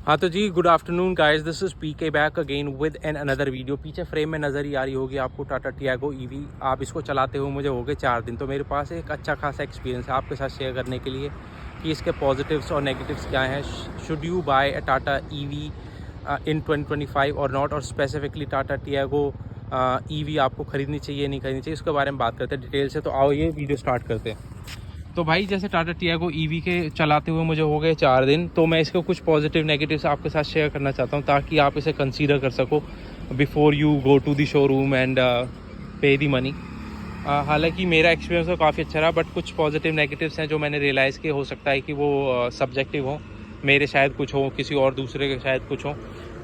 हाँ तो जी, good afternoon guys, this is PK back again with an another video. पीछे फ्रेम में नज़र ही आ रही होगी आपको टाटा टियागो ईवी। आप इसको चलाते हुए मुझे हो गए 4 दिन, तो मेरे पास एक अच्छा खासा एक्सपीरियंस है आपके साथ शेयर करने के लिए कि इसके पॉजिटिव्स और नेगेटिव्स क्या हैं। Should you buy a Tata EV in 2025 और नॉट, और स्पेसिफिकली टाटा टियागो ईवी आपको ख़रीदनी चाहिए नहीं खरीदनी चाहिए, उसके बारे में बात करते हैं डिटेल से। तो आओ ये वीडियो स्टार्ट करते हैं। तो भाई जैसे टाटा टियागो ईवी के चलाते हुए मुझे हो गए 4 दिन, तो मैं इसके कुछ पॉजिटिव नेगेटिव्स आपके साथ शेयर करना चाहता हूँ ताकि आप इसे कंसीडर कर सको before you go to the showroom and pay the money. हालांकि मेरा एक्सपीरियंस तो काफ़ी अच्छा रहा, बट कुछ पॉजिटिव नेगेटिव्स हैं जो मैंने रियलाइज़ किए। हो सकता है कि वो सब्जेक्टिव हो, मेरे शायद कुछ हो, किसी और दूसरे के शायद कुछ हो।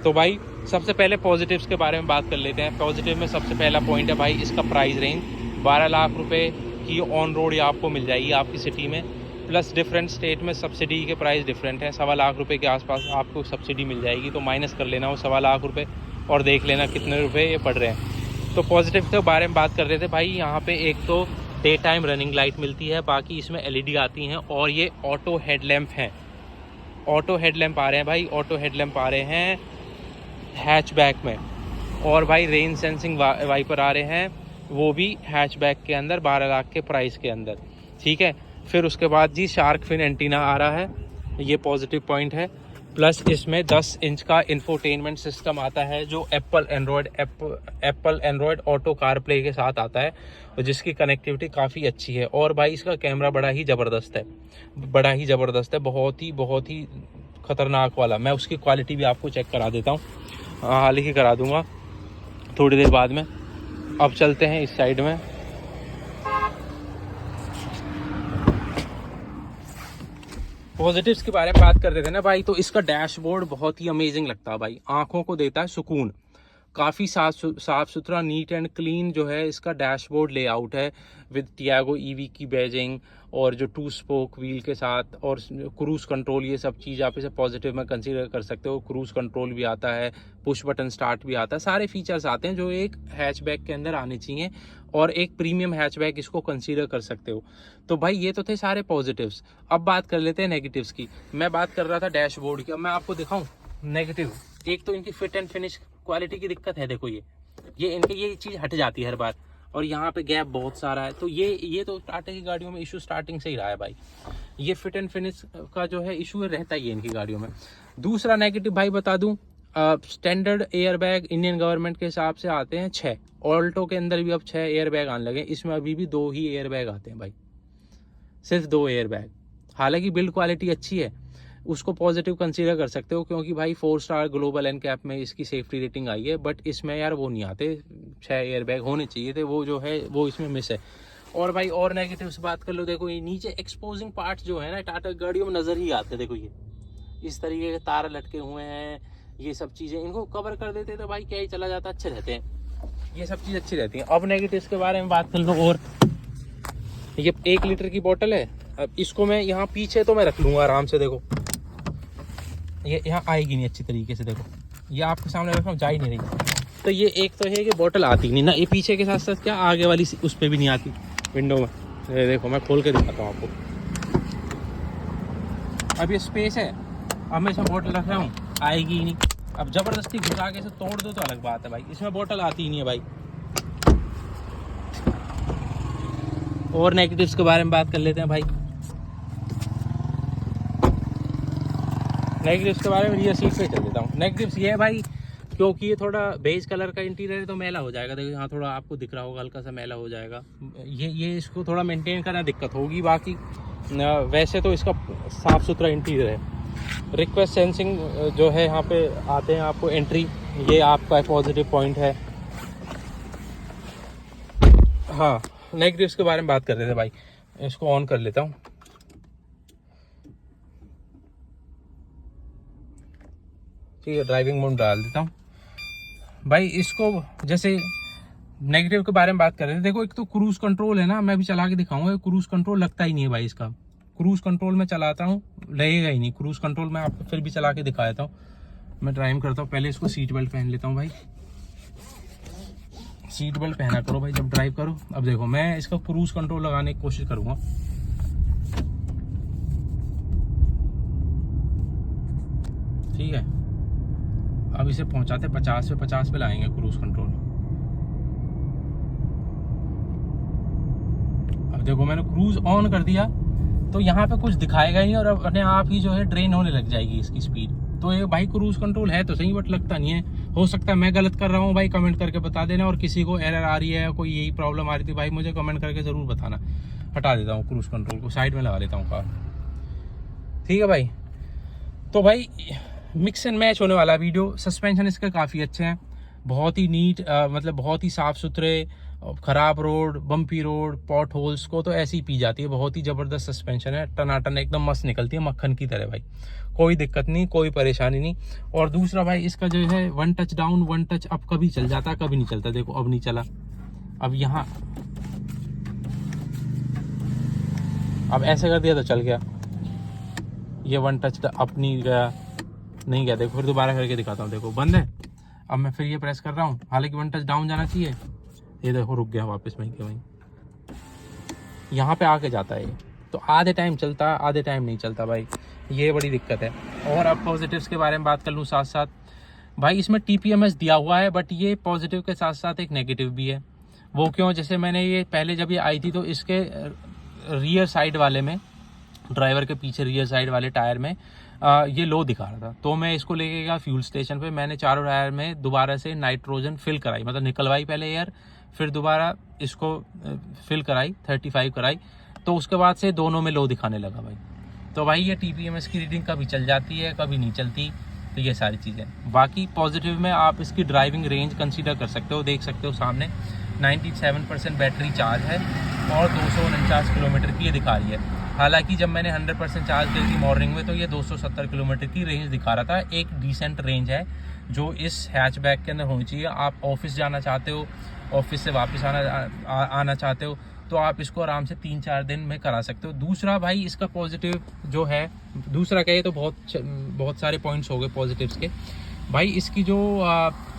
तो भाई सबसे पहले पॉजिटिव्स के बारे में बात कर लेते हैं। पॉजिटिव में सबसे पहला पॉइंट है भाई इसका प्राइस रेंज। 12 लाख रुपए की ऑन रोड या आपको मिल जाएगी आपकी सिटी में, प्लस डिफरेंट स्टेट में सब्सिडी के प्राइस डिफरेंट हैं। 1.25 लाख रुपए के आसपास आपको सब्सिडी मिल जाएगी, तो माइनस कर लेना वो 1.25 लाख रुपए और देख लेना कितने रुपए ये पड़ रहे हैं। तो पॉजिटिव के बारे में बात कर रहे थे भाई। यहाँ पे एक तो डे टाइम रनिंग लाइट मिलती है, बाकी इसमें LED आती हैं, और ये ऑटो हेडलैम्प हैं। ऑटो हेडलैम्प आ रहे हैं भाई, ऑटो हेडलैम्प आ रहे हैं हैचबैक में। और भाई रेन सेंसिंग वाइपर आ रहे हैं, वो भी हैचबैक के अंदर 12 लाख के प्राइस के अंदर, ठीक है। फिर उसके बाद जी शार्क फिन एंटीना आ रहा है, ये पॉजिटिव पॉइंट है। प्लस इसमें 10 इंच का इंफोटेनमेंट सिस्टम आता है जो Apple Android auto car play के साथ आता है, और जिसकी कनेक्टिविटी काफ़ी अच्छी है। और भाई इसका कैमरा बड़ा ही ज़बरदस्त है, बहुत ही ख़तरनाक वाला। मैं उसकी क्वालिटी भी आपको चेक करा देता हूँ, हाल ही करा दूंगा थोड़ी देर बाद में। अब चलते हैं इस साइड में। पॉजिटिव्स के बारे में बात कर रहे थे ना भाई, तो इसका डैशबोर्ड बहुत ही अमेजिंग लगता है भाई, आंखों को देता है सुकून। काफ़ी साफ सुथरा, नीट एंड क्लीन जो है इसका डैशबोर्ड लेआउट है, विद टियागो ईवी की बैजिंग, और जो 2 स्पोक व्हील के साथ, और क्रूज़ कंट्रोल, ये सब चीज़ आप इसे पॉजिटिव में कंसीडर कर सकते हो। क्रूज़ कंट्रोल भी आता है, पुश बटन स्टार्ट भी आता है, सारे फीचर्स आते हैं जो एक हैचबैक के अंदर आने चाहिए, और एक प्रीमियम हैचबैक इसको कंसीडर कर सकते हो। तो भाई ये तो थे सारे पॉजिटिव्स। अब बात कर लेते हैं नेगेटिव्स की। मैं बात कर रहा था डैशबोर्ड की, अब मैं आपको दिखाऊं नेगेटिव। एक तो इनकी फिट एंड फिनिश क्वालिटी की दिक्कत है। देखो ये इनकी ये चीज़ हट जाती है हर बार, और यहाँ पे गैप बहुत सारा है। तो ये तो टाटा की गाड़ियों में इशू स्टार्टिंग से ही रहा है भाई। ये फिट एंड फिनिश का जो है इशू रहता ही है इनकी गाड़ियों में। दूसरा नेगेटिव भाई बता दूं, standard air bag Indian government के हिसाब से आते हैं 6। ऑल्टो के अंदर भी अब 6 एयर बैग आने लगे, इसमें अभी भी 2 ही एयर बैग आते हैं भाई, सिर्फ 2 एयर बैग। हालांकि बिल्ड क्वालिटी अच्छी है, उसको पॉजिटिव कंसीडर कर सकते हो, क्योंकि भाई 4 स्टार ग्लोबल एनकैप में इसकी सेफ्टी रेटिंग आई है। बट इसमें यार वो नहीं आते, 6 एयर बैग होने चाहिए थे, वो जो है वो इसमें मिस है। और भाई और नेगेटिव से बात कर लो, देखो ये नीचे एक्सपोजिंग पार्ट्स जो है ना टाटा गाड़ियों में नजर ही आते हैं। देखो ये इस तरीके के तार लटके हुए हैं, ये सब चीज़ें इनको कवर कर देते तो भाई क्या ही चला जाता, अच्छे रहते हैं, ये सब चीज़ अच्छी रहती हैं। अब नेगेटिव्स के बारे में बात कर लो। और ये 1 लीटर की बोतल है, अब इसको मैं यहाँ पीछे तो मैं रख लूँगा आराम से। देखो ये यहाँ आएगी नहीं अच्छी तरीके से, देखो ये आपके सामने रखा हूँ, जा ही नहीं रही। तो ये एक तो है कि बोतल आती नहीं ना, ये पीछे के साथ साथ क्या आगे वाली उस पर भी नहीं आती विंडो में। ये देखो मैं खोल के दिखाता हूँ आपको। अब ये स्पेस है, अब मैं इसमें बोतल रख रहा हूँ, आएगी ही नहीं। अब ज़बरदस्ती घुसा के इसे तोड़ दो तो अलग बात है भाई, इसमें बोतल आती ही नहीं है भाई। और नेगेटिव्स के बारे में बात कर लेते हैं भाई। नेगेटिव्स के बारे में रियर सीट पे चल देता हूँ। नेगेटिव्स ये है भाई, क्योंकि ये थोड़ा बेज कलर का इंटीरियर है तो मैला हो जाएगा। देखो यहाँ थोड़ा आपको दिख रहा होगा, हल्का सा मैला हो जाएगा। ये इसको थोड़ा मेंटेन करना दिक्कत होगी, बाकी वैसे तो इसका साफ़ सुथरा इंटीरियर है। रिक्वेस्ट सेंसिंग जो है यहाँ पे आते हैं आपको एंट्री, ये आपका पॉजिटिव पॉइंट है। हाँ, नेगेटिव्स के बारे में बात कर रहे थे भाई, इसको ऑन कर लेता हूँ। ठीक है, ड्राइविंग मोड डाल देता हूँ भाई। इसको जैसे नेगेटिव के बारे में बात कर रहे थे, देखो एक तो क्रूज़ कंट्रोल है ना, मैं भी चला के दिखाऊंगा। क्रूज़ कंट्रोल लगता ही नहीं है भाई इसका। क्रूज़ कंट्रोल में चलाता हूँ लगेगा ही नहीं। क्रूज़ कंट्रोल मैं आपको फिर भी चला के दिखा देता हूँ। मैं ड्राइव करता हूँ, पहले इसको सीट बेल्ट पहन लेता हूँ भाई। सीट बेल्ट पहना करो भाई जब ड्राइव करो। अब देखो मैं इसका क्रूज़ कंट्रोल लगाने की कोशिश करूँगा। ठीक है, अब इसे पहुंचाते 50 पे 50 पे लाएंगे क्रूज कंट्रोल। अब देखो मैंने क्रूज ऑन कर दिया तो यहाँ पे कुछ दिखाएगा ही नहीं और अपने आप ही जो है ड्रेन होने लग जाएगी इसकी स्पीड। तो ये भाई क्रूज कंट्रोल है तो सही, बट लगता नहीं है। हो सकता है मैं गलत कर रहा हूँ भाई, कमेंट करके बता देना। और किसी को एरर आ रही है, कोई यही प्रॉब्लम आ रही थी भाई, मुझे कमेंट करके ज़रूर बताना। हटा देता हूँ क्रूज कंट्रोल को, साइड में लगा लेता हूँ कार। ठीक है भाई, तो भाई मिक्स एंड मैच होने वाला वीडियो। सस्पेंशन इसके काफ़ी अच्छे हैं, बहुत ही नीट, मतलब बहुत ही साफ़ सुथरे। खराब road, bumpy road, pot holes को तो ऐसी ही पी जाती है। बहुत ही ज़बरदस्त सस्पेंशन है, टनाटन एकदम मस्त निकलती है, मक्खन की तरह भाई। कोई दिक्कत नहीं, कोई परेशानी नहीं। और दूसरा भाई इसका जो है 1 टच डाउन 1 टच अप कभी चल जाता, कभी नहीं चलता। देखो अब नहीं चला, अब यहाँ अब ऐसे कर दिया तो चल गया। ये 1 टच अप नहीं गया, नहीं गया। देखो फिर दोबारा करके दिखाता हूँ, देखो बंद है। अब मैं फिर ये प्रेस कर रहा हूँ, हालांकि 1 टच डाउन जाना चाहिए। ये देखो रुक गया वापस, वहीं के वहीं यहाँ पे आके जाता है ये। तो आधे टाइम चलता, आधे टाइम नहीं चलता भाई, ये बड़ी दिक्कत है। और अब पॉजिटिव्स के बारे में बात कर लूँ साथ साथ, भाई इसमें TPMS दिया हुआ है, बट ये पॉजिटिव के साथ साथ एक नेगेटिव भी है। वो क्यों? जैसे मैंने ये पहले जब ये आई थी तो इसके रियर साइड वाले में, ड्राइवर के पीछे रियर साइड वाले टायर में ये लो दिखा रहा था। तो मैं इसको लेके गया फ्यूल स्टेशन पे, मैंने चारों टायर में दोबारा से नाइट्रोजन फिल कराई, मतलब निकलवाई पहले एयर, फिर दोबारा इसको फिल कराई, 35 कराई। तो उसके बाद से दोनों में लो दिखाने लगा भाई। तो भाई ये TPMS की रीडिंग कभी चल जाती है, कभी नहीं चलती। तो ये सारी चीज़ें। बाकी पॉजिटिव में आप इसकी ड्राइविंग रेंज कंसीडर कर सकते हो, देख सकते हो सामने 97% बैटरी चार्ज है और 249 किलोमीटर की ये दिखा रही है। हालांकि जब मैंने 100% चार्ज करी थी मॉर्निंग में तो ये 270 किलोमीटर की रेंज दिखा रहा था। एक डिसेंट रेंज है जो इस हैचबैक के अंदर होनी चाहिए। आप ऑफिस जाना चाहते हो, ऑफिस से वापस आना चाहते हो, तो आप इसको आराम से 3-4 दिन में करा सकते हो। दूसरा भाई इसका पॉजिटिव जो है, दूसरा कहे तो बहुत सारे पॉइंट्स हो गए पॉजिटिव्स के। भाई इसकी जो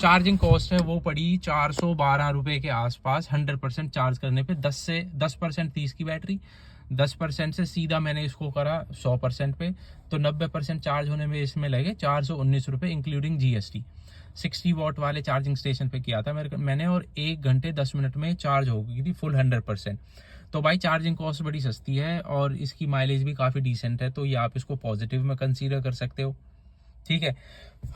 चार्जिंग कॉस्ट है वो पड़ी 412 रुपये के आसपास 100% चार्ज करने पे। 10% 30 की बैटरी, 10% से सीधा मैंने इसको करा 100% पे, तो 90% चार्ज होने में इसमें लगे 419 रुपये इंक्लूडिंग GST। 60 वॉट वाले चार्जिंग स्टेशन पे किया था मैंने, और 1 घंटे 10 मिनट में चार्ज हो गई थी फुल 100%। तो भाई चार्जिंग कॉस्ट बड़ी सस्ती है और इसकी माइलेज भी काफ़ी डिसेंट है, तो ये आप इसको पॉजिटिव में कंसीडर कर सकते हो। ठीक है,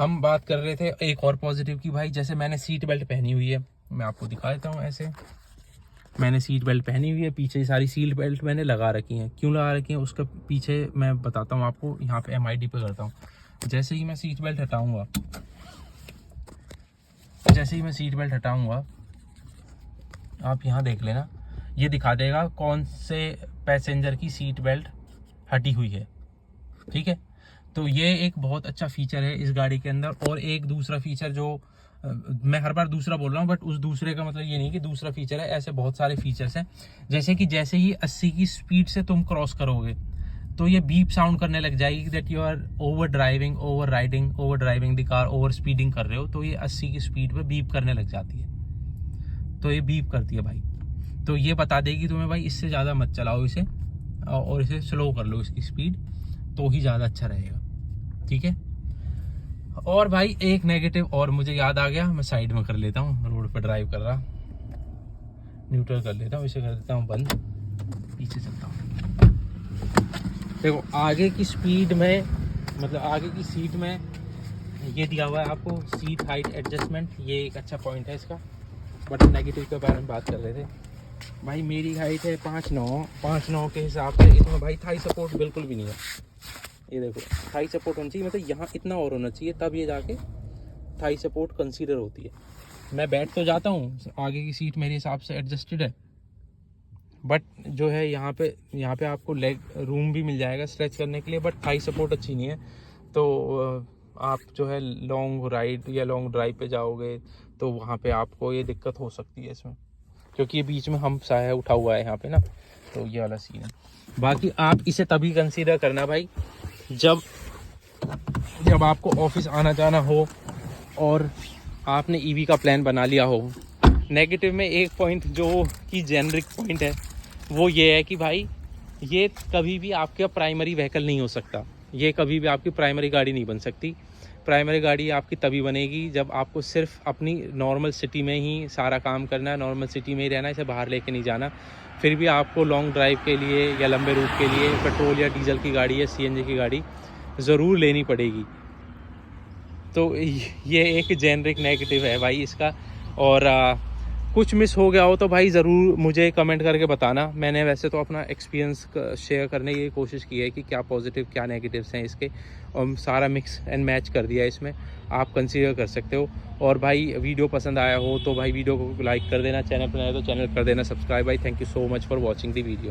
हम बात कर रहे थे एक और पॉजिटिव की भाई। जैसे मैंने सीट बेल्ट पहनी हुई है, मैं आपको दिखा देता हूँ। ऐसे मैंने सीट बेल्ट पहनी हुई है, पीछे सारी सीट बेल्ट मैंने लगा रखी हैं। क्यों लगा रखी हैं उसके पीछे मैं बताता हूँ आपको। यहाँ पे MID पे करता हूँ। जैसे ही मैं सीट बेल्ट हटाऊँगा, आप यहाँ देख लेना, ये दिखा देगा कौन से पैसेंजर की सीट बेल्ट हटी हुई है। ठीक है, तो ये एक बहुत अच्छा फीचर है इस गाड़ी के अंदर। और एक दूसरा फीचर जो मैं हर बार दूसरा बोल रहा हूँ, बट उस दूसरे का मतलब ये नहीं कि दूसरा फीचर है, ऐसे बहुत सारे फीचर्स हैं। जैसे कि जैसे ही 80 की स्पीड से तुम क्रॉस करोगे तो ये बीप साउंड करने लग जाएगी that you are over driving the car, over speeding कर रहे हो। तो ये 80 की स्पीड पे बीप करने लग जाती है, तो ये बीप करती है भाई। तो ये बता देगी तुम्हें भाई इससे ज़्यादा मत चलाओ इसे, और इसे स्लो कर लो इसकी स्पीड, तो ही ज़्यादा अच्छा रहेगा। ठीक है, और भाई एक नेगेटिव और मुझे याद आ गया, मैं साइड में कर लेता हूँ, रोड पर ड्राइव कर रहा, न्यूट्रल कर लेता हूँ, इसे कर देता हूँ बंद, पीछे चलता हूँ। देखो आगे की स्पीड में, मतलब आगे की सीट में ये दिया हुआ है आपको सीट हाइट एडजस्टमेंट, ये एक अच्छा पॉइंट है इसका। बट नेगेटिव के बारे में बात कर रहे थे भाई। मेरी हाइट है 5'9" के हिसाब से इसमें भाई थाई सपोर्ट बिल्कुल भी नहीं है। ये देखो थाई सपोर्ट होना चाहिए, मतलब यहाँ इतना और होना चाहिए, तब ये जाके थाई सपोर्ट कंसीडर होती है। मैं बैठ तो जाता हूँ, आगे की सीट मेरे हिसाब से एडजस्टेड है, बट जो है यहाँ पे आपको लेग रूम भी मिल जाएगा स्ट्रेच करने के लिए, बट थाई सपोर्ट अच्छी नहीं है। तो आप जो है लॉन्ग राइड या लॉन्ग ड्राइव पे जाओगे तो वहाँ पे आपको ये दिक्कत हो सकती है इसमें, क्योंकि ये बीच में हम साया उठा हुआ है यहाँ पे ना, तो ये वाला सीन है। बाकी आप इसे तभी कंसीडर करना भाई जब आपको ऑफिस आना जाना हो और आपने ईवी का प्लान बना लिया हो। नेगेटिव में एक पॉइंट जो कि जेनरिक पॉइंट है वो ये है कि भाई ये कभी भी आपका प्राइमरी व्हीकल नहीं हो सकता, ये कभी भी आपकी प्राइमरी गाड़ी नहीं बन सकती। प्राइमरी गाड़ी आपकी तभी बनेगी जब आपको सिर्फ अपनी नॉर्मल सिटी में ही सारा काम करना है, नॉर्मल सिटी में ही रहना है, इसे बाहर लेके नहीं जाना। फिर भी आपको लॉन्ग ड्राइव के लिए या लंबे रूट के लिए पेट्रोल या डीजल की गाड़ी या सीएनजी की गाड़ी ज़रूर लेनी पड़ेगी। तो ये एक जेनरिक नेगेटिव है भाई इसका। और कुछ मिस हो गया हो तो भाई ज़रूर मुझे कमेंट करके बताना। मैंने वैसे तो अपना एक्सपीरियंस शेयर करने की कोशिश की है कि क्या पॉजिटिव क्या नेगेटिव्स हैं इसके, और सारा मिक्स एंड मैच कर दिया इसमें, आप कंसीडर कर सकते हो। और भाई वीडियो पसंद आया हो तो भाई वीडियो को लाइक कर देना, चैनल पर नया तो चैनल कर देना सब्सक्राइब। भाई thank you so much for watching the video.